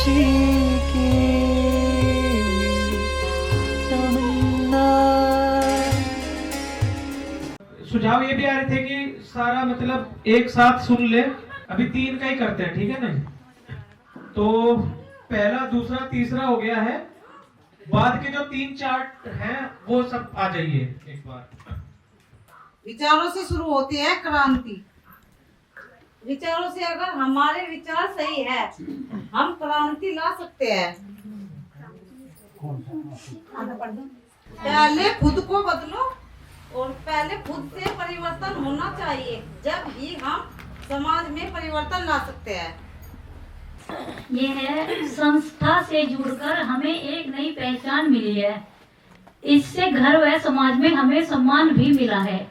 खुशी की तमन्ना। सुझाव ये भी आ रहे थे कि सारा मतलब एक साथ सुन ले। अभी 3 का ही करते हैं, ठीक है ना? तो पहला, दूसरा, तीसरा हो गया है। बाद के जो 3-4 हैं वो सब आ जाइए एक बार। विचारों से शुरू होती है क्रांति। विचारों से अगर हमारे विचार सही है, हम क्रांति ला सकते हैं। पहले खुद को बदलो और पहले खुद से परिवर्तन होना चाहिए, जब ही हम समाज में परिवर्तन ला सकते हैं। ये है संस्था से जुड़कर हमें एक नई पहचान मिली है। इससे घर व समाज में हमें सम्मान भी मिला है।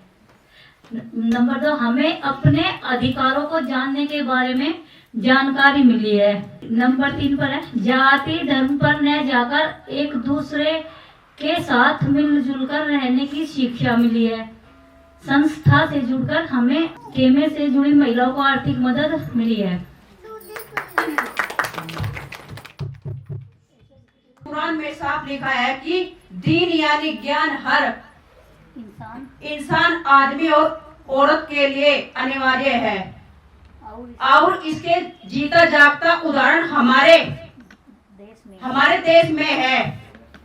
नंबर 2, हमें अपने अधिकारों को जानने के बारे में जानकारी मिली है। नंबर 3 पर है, जाति धर्म पर न जाकर एक दूसरे के साथ मिलजुल कर रहने की शिक्षा मिली है। संस्था से जुड़कर हमें खेमे से जुड़ी महिलाओं को आर्थिक मदद मिली है। कुरान में साफ लिखा है कि दीन यानी ज्ञान हर इंसान, आदमी और औरत के लिए अनिवार्य है और इसके जीता जागता उदाहरण हमारे देश में है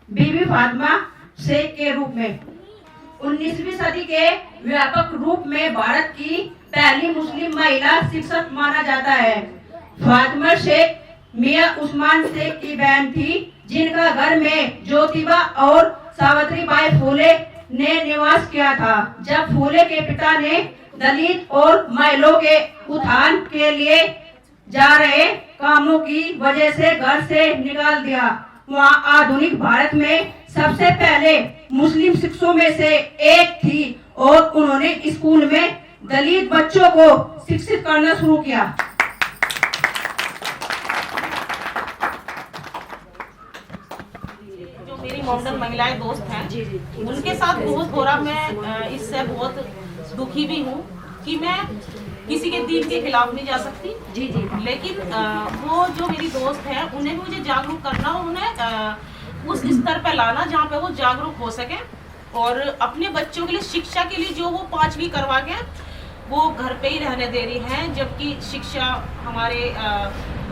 बीबी फातिमा शेख के रूप में। 19वीं सदी के व्यापक रूप में भारत की पहली मुस्लिम महिला शिक्षक माना जाता है। फातिमा शेख मियां उस्मान शेख की बहन थी, जिनका घर में ज्योतिबा और सावित्रीबाई फुले ने निवास किया था। जब फुले के पिता ने दलित और महिलाओं के उत्थान के लिए जा रहे कामों की वजह से घर से निकाल दिया, वहाँ आधुनिक भारत में सबसे पहले मुस्लिम शिक्षकों में से एक थी और उन्होंने स्कूल में दलित बच्चों को शिक्षित करना शुरू किया। जो मेरी मॉडर्न महिलाएं दोस्त हैं, उनके साथ बहुत हो रहा। मैं इससे बहुत दुखी भी हूँ कि मैं किसी के दीन के खिलाफ नहीं जा सकती। लेकिन वो जो मेरी दोस्त है, उन्हें मुझे जागरूक करना, उन्हें उस स्तर पर लाना जहाँ पे वो जागरूक हो सके और अपने बच्चों के लिए शिक्षा के लिए जो वो 5वीं करवा के वो घर पे ही रहने दे रही हैं, जबकि शिक्षा हमारे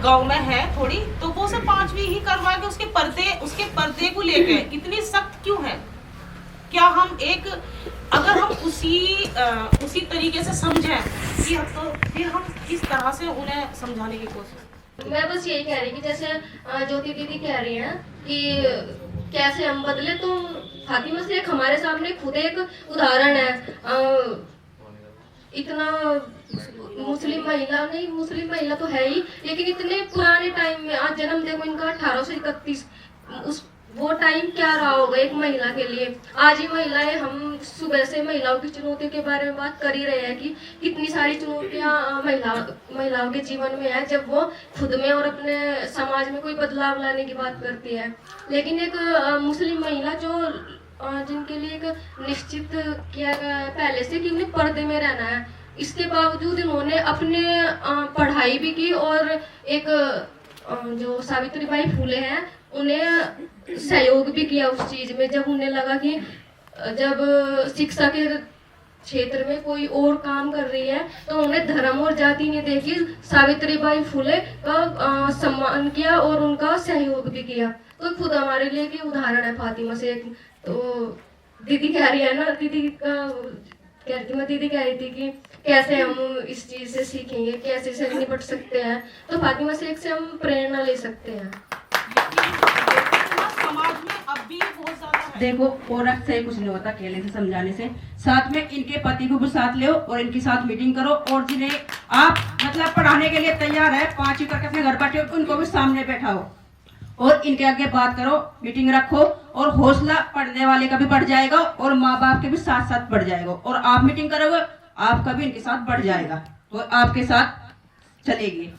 गांव में है थोड़ी, तो वो उसे 5वीं ही करवा के उसके पर्दे को लेके कितनी सख्त क्यों है? क्या हम अगर हम उसी तरीके से समझें कि तो फिर हम किस तरह से उन्हें समझाने की कोशिश। मैं बस यही कह रही कि जैसे ज्योति दीदी कह रही हैं कि कैसे हम बदले, तो फातिमा शेख हमारे सामने खुद एक उदाहरण है। इतना मुस्लिम महिला तो है ही, लेकिन इतने पुराने टाइम में, आज जन्म देखो इनका 1831, वो टाइम क्या रहा होगा एक महिला के लिए। आज ही महिलाएं, हम सुबह से महिलाओं की चुनौतियों के बारे में बात कर ही रहे हैं कि कितनी सारी चुनौतियां महिलाओं के जीवन में है जब वो खुद में और अपने समाज में कोई बदलाव लाने की बात करती है। लेकिन एक मुस्लिम महिला जिनके लिए एक निश्चित किया गया है पहले से कि उन्हें पर्दे में रहना है, इसके बावजूद इन्होंने अपने पढ़ाई भी की और एक जो सावित्रीबाई फुले हैं उन्हें सहयोग भी किया उस चीज में, जब उन्हें लगा कि जब शिक्षा के क्षेत्र में कोई और काम कर रही है तो उन्हें धर्म और जाति नहीं देखी, सावित्रीबाई फुले का सम्मान किया और उनका सहयोग भी किया। तो खुद हमारे लिए की उदाहरण है फातिमा शेख। तो दीदी कह रही है ना, दीदी कह रही थी कि कैसे हम इस चीज से सीखेंगे, कैसे से निपट सकते हैं, तो फातिमा शेख से हम प्रेरणा ले सकते हैं। समाज में अब भी बहुत ज्यादा देखो, औरत से कुछ नहीं होता कहने से, समझाने से। साथ में इनके पति को भी साथ लो और इनके साथ मीटिंग करो, और जिन्हें आप मतलब पढ़ाने के लिए तैयार है 5वीं करके अपने घर बैठे, उनको भी सामने बैठाओ और इनके आगे बात करो, मीटिंग रखो, और हौसला पढ़ने वाले का भी बढ़ जाएगा और माँ बाप के भी साथ साथ बढ़ जाएगा, और आप मीटिंग करोगे आपका भी इनके साथ बढ़ जाएगा, तो आपके साथ चलेगी।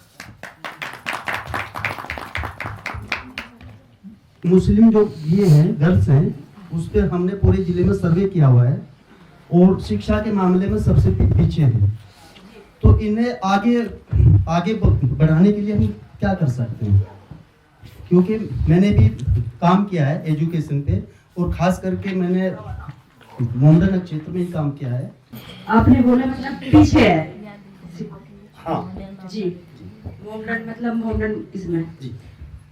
मुस्लिम जो ये हैं गर्ल्स हैं, उस पर हमने पूरे जिले में सर्वे किया हुआ है और शिक्षा के मामले में सबसे पीछे हैं, तो इन्हें आगे बढ़ाने के लिए हम क्या कर सकते हैं? क्योंकि मैंने भी काम किया है एजुकेशन पे, और खास करके मैंने मोमडन क्षेत्र में ही काम किया है। आपने बोला मतलब पीछे है। हाँ जी, मोमडन मतलब मोमडन इसमें जी।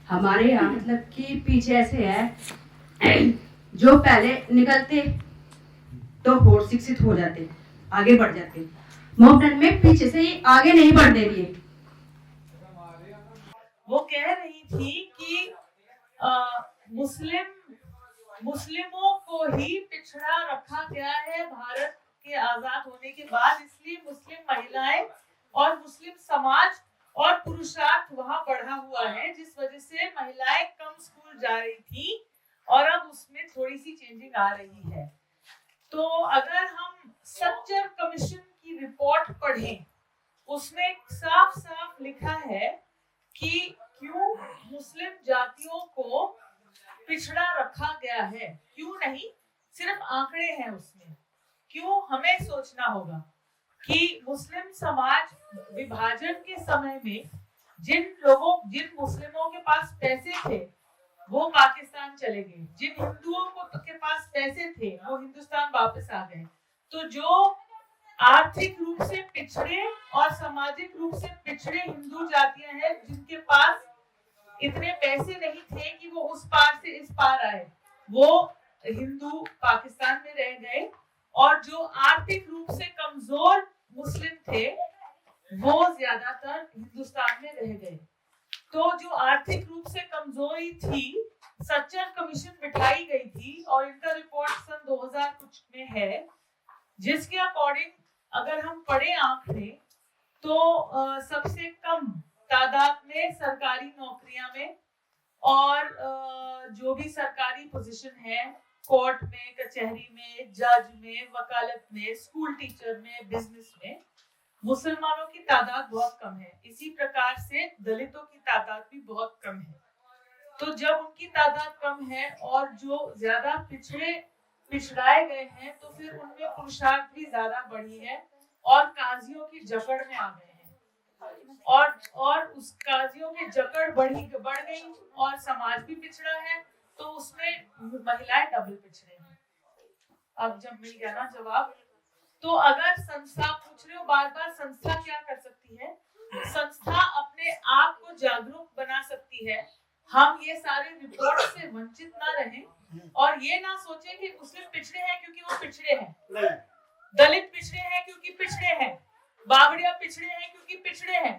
हमारे यहाँ मतलब कि पीछे ऐसे है, जो पहले निकलते तो और शिक्षित हो जाते, आगे बढ़ जाते। मोमडन में पीछे से ही आगे नहीं बढ़ने दिए। वो कह रही थी कि मुस्लिमों को ही पिछड़ा रखा गया है भारत के आजाद होने के बाद, इसलिए मुस्लिम महिलाएं और मुस्लिम समाज और पुरुषार्थ वहां बढ़ा हुआ है, जिस वजह से महिलाएं कम स्कूल जा रही थी और अब उसमें थोड़ी सी चेंजिंग आ रही है। तो अगर हम सच्चर कमीशन की रिपोर्ट पढ़ें, उसमें साफ साफ लिखा है कि क्यों मुस्लिम जातियों को पिछड़ा रखा गया है, क्यों नहीं, सिर्फ आंकड़े हैं उसमें। क्यों, हमें सोचना होगा कि मुस्लिम समाज विभाजन के समय में जिन मुस्लिमों के पास पैसे थे वो पाकिस्तान चले गए, जिन हिंदुओं के पास पैसे थे वो हिंदुस्तान वापस आ गए। तो जो आर्थिक रूप से पिछड़े और सामाजिक रूप से पिछड़े हिंदू जातियां हैं, जिनके पास इतने पैसे नहीं थे कि वो उस पार से इस पार आए, वो हिंदू पाकिस्तान में रह गए, और जो आर्थिक रूप से कमजोर मुस्लिम थे वो ज्यादातर हिंदुस्तान में रह गए। तो जो आर्थिक रूप से कमजोरी थी, सच्चर कमीशन बिठाई गई थी और इनका रिपोर्ट सन 2000 कुछ में है, जिसके अकॉर्डिंग अगर हम पढ़े आंकड़े तो सबसे कम तादाद में सरकारी नौकरियां में और जो भी सरकारी पोजीशन है, कोर्ट में, कचहरी में, जज में, वकालत में, स्कूल टीचर में, बिजनेस में, मुसलमानों की तादाद बहुत कम है। इसी प्रकार से दलितों की तादाद भी बहुत कम है। तो जब उनकी तादाद कम है और जो ज्यादा पिछड़ाए गए हैं, तो फिर उनमें पुरुषार्थ भी ज्यादा बढ़ी है और काजियों की जकड़ में आ गए हैं, और उस काजियों की जकड़ बढ़ गई और समाज भी पिछड़ा है, तो उसमें महिलाएं डबल पिछड़े हैं। अब जब मिल गया ना जवाब, तो अगर संस्था पूछ रहे हो बार बार, संस्था क्या कर सकती है? संस्था अपने आप को जागरूक बना सकती है। हम ये सारे रिपोर्ट से वंचित ना रहें और ये ना सोचें कि मुस्लिम पिछड़े हैं क्योंकि वो पिछड़े हैं, दलित पिछड़े हैं क्योंकि पिछड़े हैं, बावड़िया पिछड़े हैं क्योंकि पिछड़े हैं,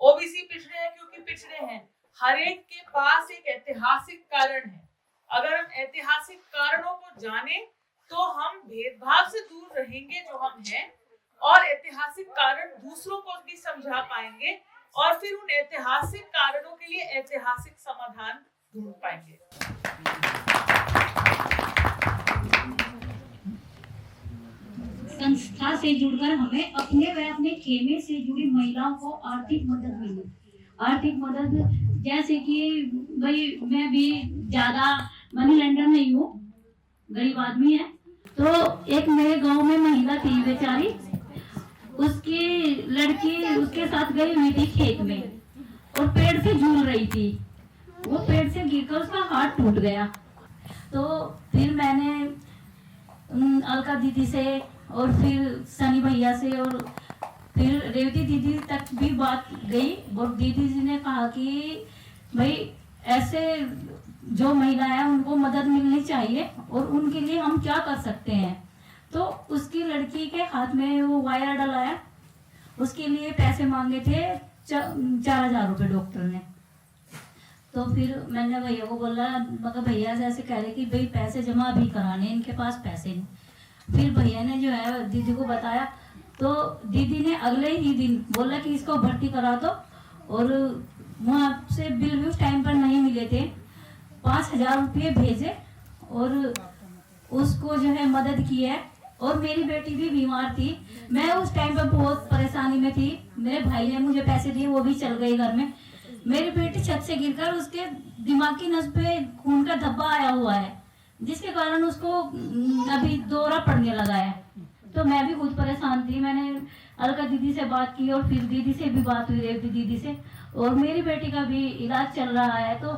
ओबीसी पिछड़े हैं क्योंकि पिछड़े हैं। हर एक के पास एक ऐतिहासिक कारण है। अगर हम ऐतिहासिक कारणों को जाने तो हम भेदभाव से दूर रहेंगे जो हम हैं, और ऐतिहासिक कारण दूसरों को भी समझा पाएंगे, और फिर उन ऐतिहासिक कारणों के लिए ऐतिहासिक समाधान ढूंढ पाएंगे। संस्था से जुड़कर हमें अपने व अपने खेमे से जुड़ी महिलाओं को आर्थिक मदद मिली। आर्थिक मदद जैसे कि भाई मैं भी ज्यादा मनी लेंडर नहीं हूँ, गरीब आदमी है। तो एक मेरे गांव में महिला थी बेचारी, उसकी लड़की उसके साथ गई हुई थी खेत में और पेड़ से झूल रही थी। वो पेड़ से गिरकर उसका हाथ टूट गया। तो फिर मैंने अलका दीदी से और फिर सनी भैया से और फिर रेवती दीदी तक भी बात गई, और दीदी जी ने कहा कि भाई ऐसे जो महिलाएं हैं उनको मदद मिलनी चाहिए और उनके लिए हम क्या कर सकते हैं। तो उसकी लड़की के हाथ में वो वायर डलाया, उसके लिए पैसे मांगे थे 4000 रुपये डॉक्टर ने। तो फिर मैंने भैया को बोला, मगर भैया ऐसे कह रहे कि भाई पैसे जमा अभी कराने, इनके पास पैसे नहीं। फिर भैया ने जो है दीदी को बताया, तो दीदी ने अगले ही दिन बोला कि इसको भर्ती करा दो, और वहाँ से बिल भी उस टाइम पर नहीं मिले थे, 5000 रुपये भेजे और उसको जो है मदद की है। और मेरी बेटी भी बीमार थी, मैं उस टाइम पर बहुत परेशानी में थी, मेरे भाई ने मुझे पैसे दिए, वो भी चल गई घर में। मेरी बेटी छत से गिरकर उसके दिमागी नस पे खून का धब्बा आया हुआ है, जिसके कारण उसको अभी दौरा पड़ने लगा है। तो मैं भी खुद परेशान थी। मैंने अलका दीदी से बात की और फिर दीदी से भी बात हुई, रेवती दीदी से, और मेरी बेटी का भी इलाज चल रहा है। तो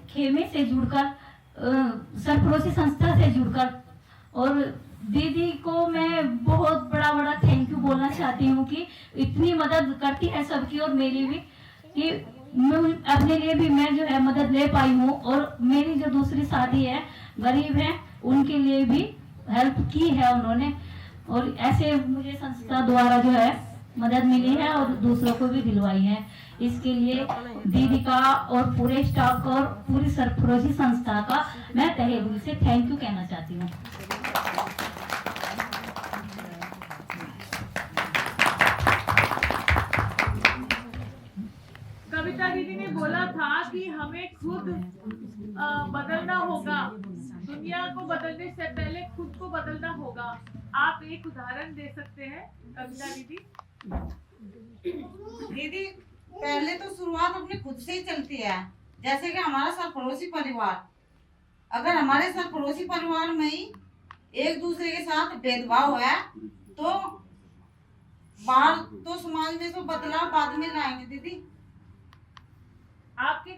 खेमे से जुड़कर सरफरोशी संस्था से जुड़कर, और दीदी को मैं बहुत बड़ा बड़ा थैंक यू बोलना चाहती हूँ कि इतनी मदद करती है सबकी और मेरी भी, कि मैं अपने लिए भी मैं जो है मदद ले पाई हूँ, और मेरी जो दूसरी साथी है गरीब है उनके लिए भी हेल्प की है उन्होंने, और ऐसे मुझे संस्था द्वारा जो है मदद मिली है और दूसरों को भी दिलवाई है। इसके लिए दीदी का और पूरे स्टाफ का और पूरी सरफरोशी संस्था का मैं तहे दिल से थैंक यू कहना चाहती हूँ। कविता दीदी ने बोला था कि हमें खुद बदलना होगा, दुनिया को बदलने से पहले खुद को बदलना होगा। आप एक उदाहरण दे सकते हैं कविता दीदी? दीदी पहले तो शुरुआत अपने खुद से ही चलती है। जैसे कि हमारा सरपड़ोसी परिवार, अगर हमारे सरपड़ोसी परिवार में ही एक दूसरे के साथ भेदभाव है तो बाहर तो समाज में तो बदलाव बाद में लाएंगे दीदी। आपने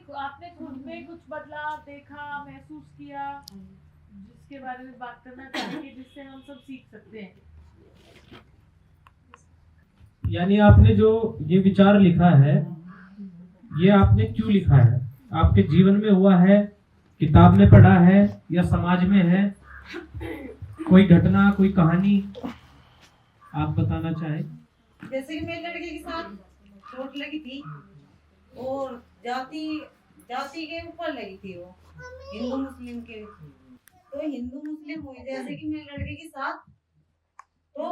खुद में कुछ बदलाव देखा, महसूस किया, जिसके बारे में बात करना चाहेंगे, जिससे हम सब सीख सकते हैं? यानी आपने जो ये विचार लिखा है, ये आपने क्यों लिखा है? आपके जीवन में हुआ है, किताब में पढ़ा है, या समाज में है? कोई घटना, कोई कहानी आप बताना चाहें? जैसे कि मेरे लड़के के साथ चोट लगी थी और जाति के ऊपर लगी थी, वो हिंदू मुस्लिम के, तो हिंदू मुस्लिम हुई जैसे कि मेरे लड़के के साथ, तो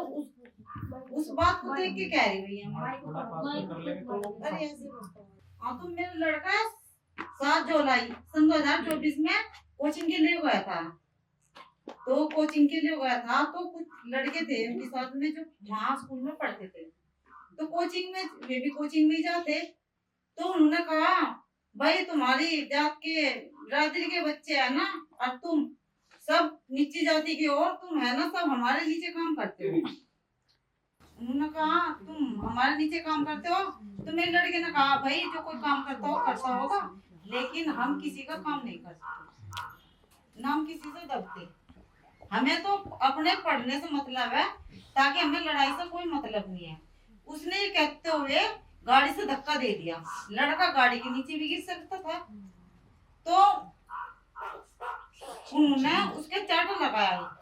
उस बात को देख के कह रही भैया अरे ऐसे हाँ, तो मेरा लड़का 7 जुलाई सन 2024 में कोचिंग के लिए गया था। तो कोचिंग के लिए गया था तो कुछ लड़के थे उनके साथ में जो वहाँ स्कूल में पढ़ते थे, तो कोचिंग में वे भी कोचिंग में जाते। तो उन्होंने कहा भाई तुम्हारी जात के बिरादरी के बच्चे है ना, और तुम सब नीची जाति के हो, तुम है ना सब हमारे नीचे काम करते हो। उन्होंने कहा तुम हमारे नीचे काम करते हो, तो मेरे लड़के ने कहा भाई जो कोई काम करता होगा, लेकिन हम किसी का काम नहीं कर सकते, ना हम किसी से दबते। हमें तो अपने पढ़ने से मतलब है, ताकि हमें लड़ाई से कोई मतलब नहीं है। उसने ये कहते हुए गाड़ी से धक्का दे दिया, लड़का गाड़ी के नीचे भी गिर सकता था। तो उन्होंने उसके चाटा लगाया,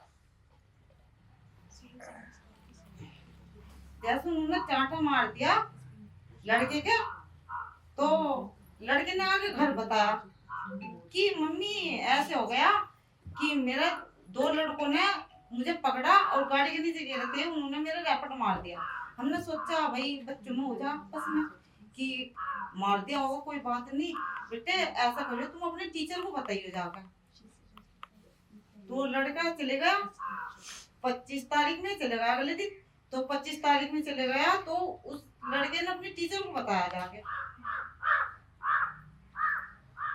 जैसे उन्होंने चाटा मार दिया लड़के के, तो लड़के ने आगे घर बताया कि मम्मी ऐसे हो गया कि मेरे 2 लड़कों ने मुझे पकड़ा और गाड़ी के नीचे गिरे थे, उन्होंने मेरा रैपट मार दिया। हमने सोचा भाई बच्चों में हो जा आपस में कि मार दिया होगा, कोई बात नहीं बेटे, ऐसा करो तुम अपने टीचर को बताइए जाकर। तो लड़का चले गया 25 तारीख में चले गया अगले दिन, तो 25 तारीख में चले गया तो उस लड़के ने अपने टीचर को बताया जाके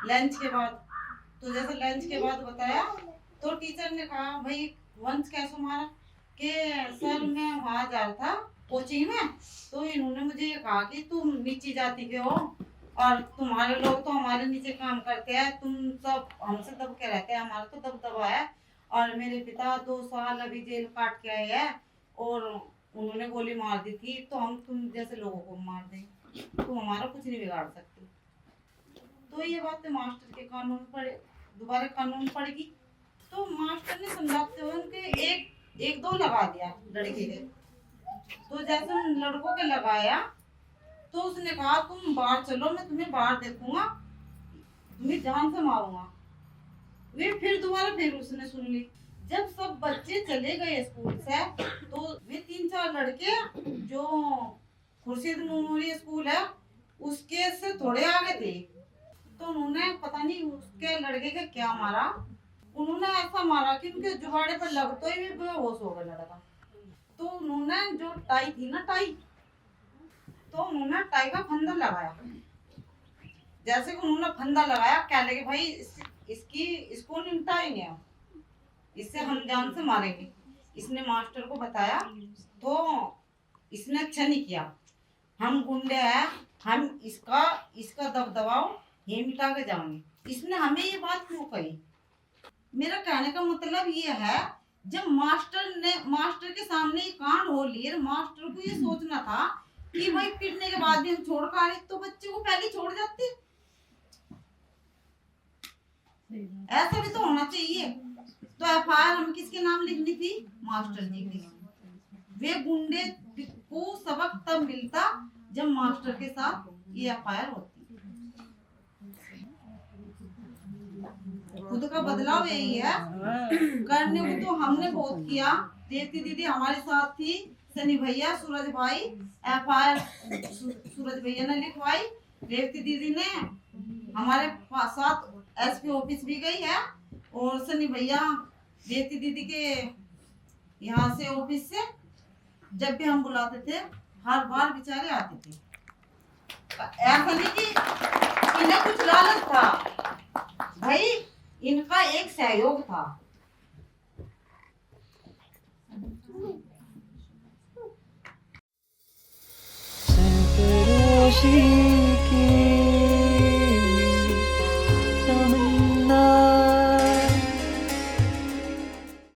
लंच के बाद। तो जैसे लंच के बाद बताया तो टीचर ने कहा भाई वंश कैसे मारा, कि सर मैं वहां जा रहा था कोचिंग में, तो इन्होंने मुझे ये कहा कि तुम नीची जाति के हो और तुम्हारे लोग तो हमारे नीचे काम करते हैं, तुम सब हमसे दब के रहते हैं, हमारा तो दबदबा है। और मेरे पिता 2 साल अभी जेल काट के आए हैं और उन्होंने गोली मार दी थी, तो हम तुम जैसे लोगों को मार दें, तुम हमारा कुछ नहीं बिगाड़ सकते। तो ये बात मास्टर के कानून पढ़े, दोबारा कानून पड़ेगी। तो मास्टर ने समझाते हुए उनके एक 2 लगा दिया लड़के के। तो जैसे उन लड़कों के लगाया तो उसने कहा तुम बाहर चलो, मैं तुम्हें बाहर देखूंगा, तुम्हें जान से मारूंगा। वे फिर दोबारा फिर उसने सुन ली। जब सब बच्चे चले गए स्कूल से तो वे 3-4 लड़के जो खुर्शीद मेमोरियल स्कूल है उसके से थोड़े आगे थे, तो उन्होंने पता नहीं उसके लड़के के क्या मारा, उन्होंने ऐसा मारा कि उनके जुगाड़े पर लगते ही बेहोश हो गया लड़का। तो उन्होंने जो टाई थी ना टाई, तो उन्होंने टाई का फंदा लगाया। जैसे कि उन्होंने फंदा लगाया, क्या लगे भाई इसको निपटाएंगे, इससे हम जान से मारेंगे। इसने मास्टर को बताया तो इसने अच्छा नहीं किया, हम गुंडे हैं, हम इसका दबदबाओ ये मिटा के जाऊंगी। इसने हमें ये बात क्यों कही? मेरा कहने का मतलब ये है, जब मास्टर के सामने ये कांड हो लिए, मास्टर को ये सोचना था कि भाई पीटने के बाद भी हम छोड़ कर आए तो बच्चे को पहले छोड़ जाते। ऐसा भी तो होना चाहिए। तो एफआईआर हम किसके नाम लिखनी थी? मास्टर जी की। वे गुंडे को सबक तब मिलता जब मास्टर के साथ ये एफआईआर होती। खुद का बदलाव यही है। करने को तो हमने बहुत किया। देवती दीदी हमारे साथ थी, सनी भैया, सूरज भाई, एफआईआर सूरज भैया ने लिखवाई। देवती दीदी ने हमारे साथ एसपी ऑफिस भी गई है, और सनी भैया देवती दीदी के यहाँ से ऑफिस से जब भी हम बुलाते थे हर बार बेचारे आते थे। ऐसा नहीं कि इन्हें कुछ लालच था, भाई इनका एक सहयोग था। सरफरोशी